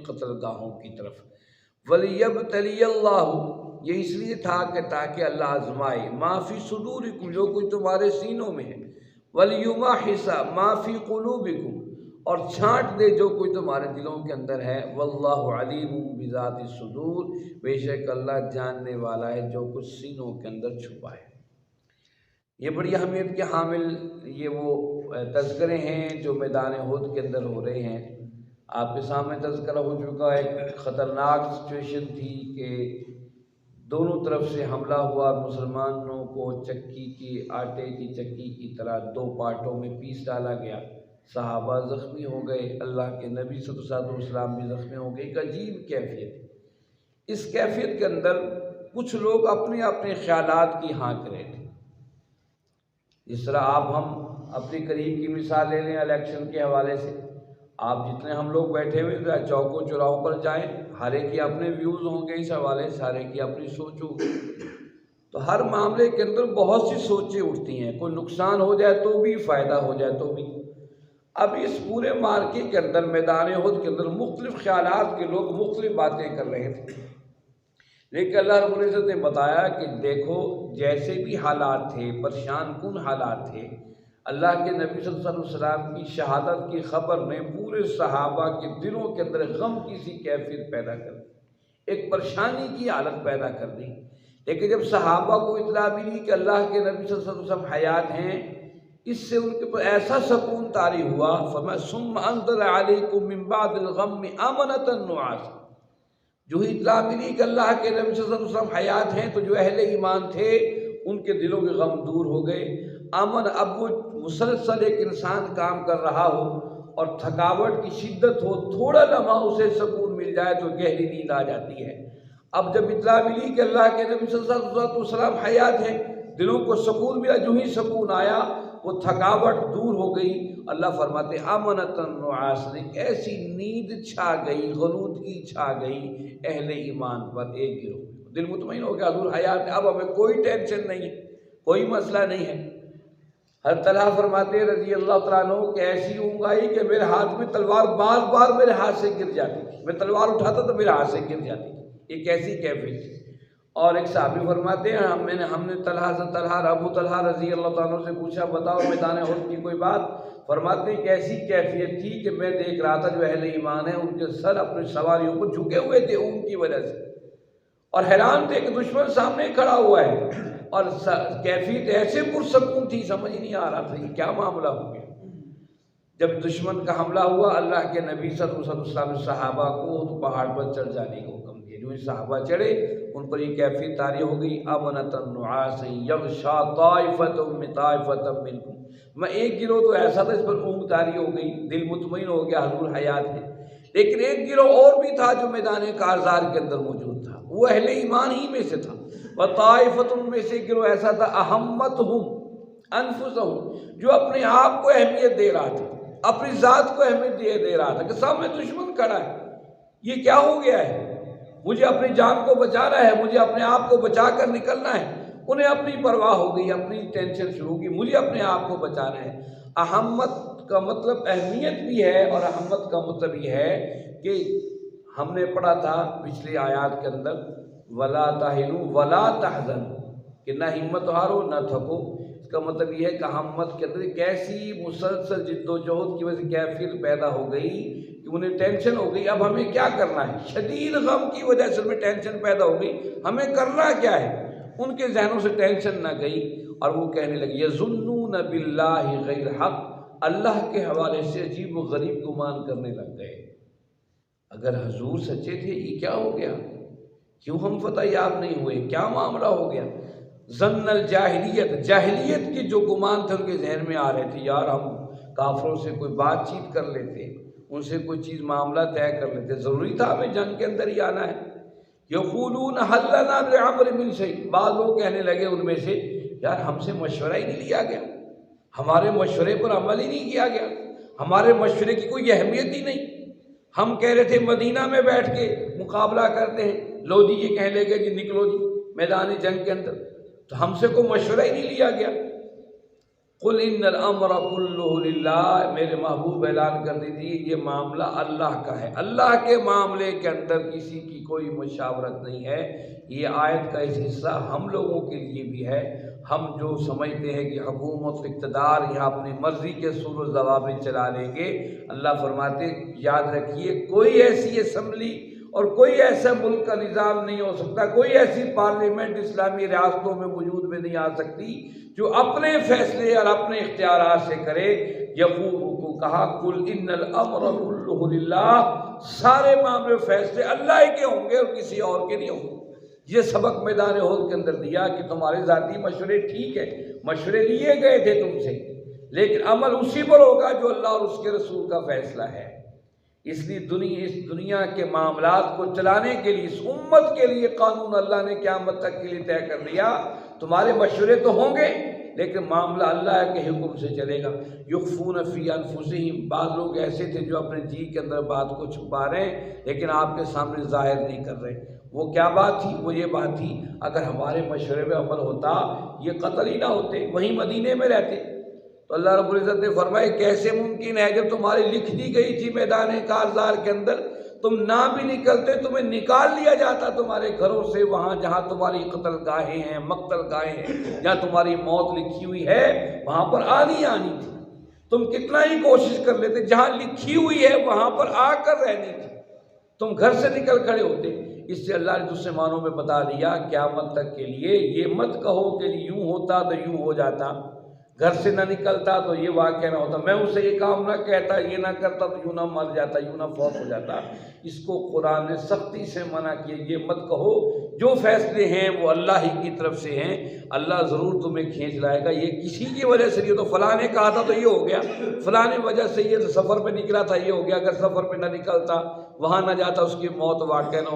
قتل گاہوں کی طرف۔ وَلِيَبْتَلِيَ اللَّهُ، یہ اس لیے تھا کہ تاکہ اللہ آزمائے، مَا فِي صُدُورِكُمْ، جو کچھ تمہارے سینوں میں ہے، وَلِيُمَحِّصَ مَا فِي قُلُوبِكُمْ، اور چھانٹ دے جو کوئی تمہارے دلوں کے اندر ہے، وَاللَّهُ عَلِيمٌ بِذَاتِ الصُّدُورِ، بے شک اللہ جاننے والا ہے جو کچھ سینوں کے اندر چھپا ہے۔ یہ بڑی اہمیت کے حامل یہ وہ تذکرے ہیں جو میدان احد کے اندر ہو رہے ہیں۔ آپ کے سامنے تذکرہ ہو چکا ہے، ایک خطرناک سچویشن تھی کہ دونوں طرف سے حملہ ہوا، مسلمانوں کو چکی کی آٹے کی چکی کی طرح دو پارٹوں میں پیس ڈالا گیا، صحابہ زخمی ہو گئے، اللہ کے نبی صلی اللہ علیہ وسلم بھی زخمی ہو گئے۔ ایک عجیب کیفیت، اس کیفیت کے اندر کچھ لوگ اپنے اپنے خیالات کی ہانک رہے تھے۔ جس طرح آپ ہم اپنی قریب کی مثال لے لیں الیکشن کے حوالے سے، آپ جتنے ہم لوگ بیٹھے ہوئے چوکوں چوراہوں پر جائیں، ہر ایک کے اپنے ویوز ہوں گے اس حوالے سے، ہر ایک کی اپنی سوچ ہوگی، تو ہر معاملے کے اندر بہت سی سوچیں اٹھتی ہیں، کوئی نقصان ہو جائے تو بھی، فائدہ ہو جائے تو بھی۔ اب اس پورے مارکے کے اندر، میدان احد کے اندر مختلف خیالات کے لوگ مختلف باتیں کر رہے تھے، لیکن اللہ رب العزت نے بتایا کہ دیکھو جیسے بھی حالات تھے، پریشان کن حالات تھے، اللہ کے نبی صلی اللہ علیہ وسلم کی شہادت کی خبر نے پورے صحابہ کے دلوں کے اندر غم کی سی کیفیت پیدا کر دی، ایک پریشانی کی حالت پیدا کر دی۔ لیکن جب صحابہ کو اطلاع ملی کہ اللہ کے نبی صلی اللہ علیہ وسلم حیات ہیں، اس سے ان کے اوپر ایسا سکون طاری ہوا، فرمایا ثم انزل علیکم من بعد الغم امنۃ نعاسا، جو ہی اطلاع ملی کہ اللہ کے نبی صلی اللہ علیہ وسلم حیات ہیں تو جو اہل ایمان تھے ان کے دلوں کے غم دور ہو گئے۔ امن، اب وہ مسلسل ایک انسان کام کر رہا ہو اور تھکاوٹ کی شدت ہو، تھوڑا لمحہ اسے سکون مل جائے تو گہری نیند آ جاتی ہے۔ اب جب اطلاع ملی کہ اللہ کے نبی صلی اللہ علیہ وسلم حیات ہیں، دلوں کو سکون ملا، جو ہی سکون آیا وہ تھکاوٹ دور ہو گئی۔ اللہ فرماتے امنۃ نعاس، ایسی نیند چھا گئی، غنودگی چھا گئی اہل ایمان پر، ایک گروہ دل مطمئن ہو گیا حضور حیات ہے، اب ہمیں کوئی ٹینشن نہیں ہے، کوئی مسئلہ نہیں ہے۔ حضرت طلحہ فرماتے ہیں رضی اللہ تعالیٰ عنہ کہ ایسی اونگ آئی کہ میرے ہاتھ میں تلوار بار بار میرے ہاتھ سے گر جاتی تھی، میں تلوار اٹھاتا تو میرے ہاتھ سے گر جاتی تھی، ایک ایسی کیفیت تھی۔ اور ایک صحابی فرماتے ہیں ہم نے ابو طلحہ رضی اللہ تعالیٰ عنہ سے پوچھا بتاؤ میدان احد کی کوئی بات، فرماتے ہیں کہ ایسی کیفیت تھی کہ میں دیکھ رہا تھا جو اہل ایمان ہیں ان کے سر اپنی سواریوں پر جھکے ہوئے تھے اونگ کی وجہ سے، اور حیران تھے کہ دشمن سامنے کھڑا ہوا ہے، اور کیفیت ایسے پرسکون تھی، سمجھ نہیں آ رہا تھا یہ کیا معاملہ ہو گیا۔ جب دشمن کا حملہ ہوا، اللہ کے نبی صلی اللہ علیہ وسلم نے صحابہ کو پہاڑ پر چڑھ جانے کا حکم دیا، جو صحابہ چڑھے ان پر یہ کیفیت طاری ہو گئی امنۃ نعاس یغشا طائفۃ من طائفۃ منکم، میں ایک گروہ تو ایسا تھا اس پر اونگ طاری ہو گئی، دل مطمئن ہو گیا حضور حیات ہے، لیکن ایک گروہ اور بھی تھا جو میدان کارزار کے اندر موجود تھا، وہ اہل ایمان ہی میں سے تھا، وطائفۃ، ان میں سے گروہ ایسا تھا اہمتہم انفسہم، جو اپنے آپ کو اہمیت دے رہا تھا، اپنی ذات کو اہمیت دے رہا تھا کہ سامنے دشمن کھڑا ہے، یہ کیا ہو گیا ہے، مجھے اپنی جان کو بچانا ہے، مجھے اپنے آپ کو بچا کر نکلنا ہے۔ انہیں اپنی پرواہ ہو گئی، اپنی ٹینشن شروع ہوگی، مجھے اپنے آپ کو بچانا ہے۔ اہمیت کا مطلب اہمیت بھی ہے، اور اہمیت کا مطلب یہ ہے کہ ہم نے پڑھا تھا پچھلی آیات کے اندر وَلَا تَهِنُوا وَلَا تَحْزَنُوا، کہ نہ ہمت ہارو نہ تھکو۔ اس کا مطلب یہ ہے کہ اہمیت کے اندر ایک ایسی مسلسل جد و جہد کی وجہ سے کیفیت پیدا ہو گئی کہ انہیں ٹینشن ہو گئی، اب ہمیں کیا کرنا ہے، شدید غم کی وجہ سے ہمیں ٹینشن پیدا ہو گئی، ہمیں کرنا کیا ہے۔ ان کے ذہنوں سے ٹینشن نہ گئی اور وہ کہنے لگے یظنون باللہ غیر حق، اللہ کے حوالے سے عجیب و غریب گمان کرنے لگ گئے، اگر حضور سچے تھے یہ کیا ہو گیا، کیوں ہم فتح یاب نہیں ہوئے، کیا معاملہ ہو گیا۔ ظن الجاہلیت، جاہلیت کے جو گمان تھے ان کے ذہن میں آ رہے تھے، یار ہم کافروں سے کوئی بات چیت کر لیتے، ان سے کوئی چیز معاملہ طے کر لیتے، ضروری تھا ہمیں جنگ کے اندر ہی آنا ہے۔ یقولون حل لنا بعمر من شیء، بعض لوگ کہنے لگے ان میں سے یار ہم سے مشورہ ہی نہیں لیا گیا، ہمارے مشورے پر عمل ہی نہیں کیا گیا، ہمارے مشورے کی کوئی اہمیت ہی نہیں، ہم کہہ رہے تھے مدینہ میں بیٹھ کے مقابلہ کرتے ہیں، لو جی یہ کہنے لگے جی نکلو جی میدان جنگ کے اندر، تو ہم سے کوئی مشورہ ہی نہیں لیا گیا۔ قل ان الامر کلہ للہ، میرے محبوب اعلان کر دیجیے یہ معاملہ اللہ کا ہے، اللہ کے معاملے کے اندر کسی کی کوئی مشاورت نہیں ہے۔ یہ آیت کا اس حصہ ہم لوگوں کے لیے بھی ہے۔ ہم جو سمجھتے ہیں کہ حکومت اقتدار یہاں اپنی مرضی کے سور و ضوابط چلا لیں گے، اللہ فرماتے یاد رکھیے کوئی ایسی اسمبلی اور کوئی ایسا ملک کا نظام نہیں ہو سکتا، کوئی ایسی پارلیمنٹ اسلامی ریاستوں میں وجود میں نہیں آ سکتی جو اپنے فیصلے اور اپنے اختیارات سے کرے۔ یقول کو کہا کل ان الامر کلہ للہ، سارے معاملے فیصلے اللہ ہی کے ہوں گے اور کسی اور کے نہیں ہوں گے۔ یہ سبق میدان احد کے اندر دیا کہ تمہارے ذاتی مشورے ٹھیک ہے، مشورے لیے گئے تھے تم سے، لیکن عمل اسی پر ہوگا جو اللہ اور اس کے رسول کا فیصلہ ہے۔ اس لیے اس دنیا کے معاملات کو چلانے کے لیے، اس امت کے لیے قانون اللہ نے قیامت تک کے لیے طے کر دیا۔ تمہارے مشورے تو ہوں گے لیکن معاملہ اللہ کے حکم سے چلے گا۔ یخفون فی انفسہم، بعض لوگ ایسے تھے جو اپنے جی کے اندر بات کو چھپا رہے ہیں لیکن آپ کے سامنے ظاہر نہیں کر رہے۔ وہ کیا بات تھی؟ وہ یہ بات تھی اگر ہمارے مشورے پہ عمل ہوتا یہ قتل ہی نہ ہوتے، وہیں مدینے میں رہتے۔ تو اللہ رب العزت نے فرمایا کیسے ممکن ہے جب تمہاری لکھ دی گئی تھی میدان کارزار کے اندر، تم نہ بھی نکلتے تمہیں نکال لیا جاتا تمہارے گھروں سے، وہاں جہاں تمہاری قتل گاہیں ہیں، مقتل گاہیں ہیں، جہاں تمہاری موت لکھی ہوئی ہے وہاں پر آنی تھی۔ تم کتنا ہی کوشش کر لیتے، جہاں لکھی ہوئی ہے وہاں پر آ کر رہنی تھی، تم گھر سے نکل کھڑے ہوتے۔ اس سے اللہ نے دوسرے معنوں میں بتا دیا قیامت تک کے لیے یہ مت کہو کہ یوں ہوتا تو یوں ہو جاتا، گھر سے نہ نکلتا تو یہ واقعہ نہ ہوتا، میں اسے یہ کام نہ کہتا، یہ نہ کرتا تو یوں نہ مر جاتا، یوں نہ فوت ہو جاتا۔ اس کو قرآن نے سختی سے منع کیا، یہ مت کہو، جو فیصلے ہیں وہ اللہ ہی کی طرف سے ہیں، اللہ ضرور تمہیں کھینچ لائے گا، یہ کسی کی وجہ سے نہیں، تو فلاں نے کہا تھا تو یہ ہو گیا، فلاں وجہ سے یہ سفر پہ نکلا تھا یہ ہو گیا، اگر سفر پہ نہ نکلتا وہاں نہ جاتا اس کی موت واقع نہ ہوتا۔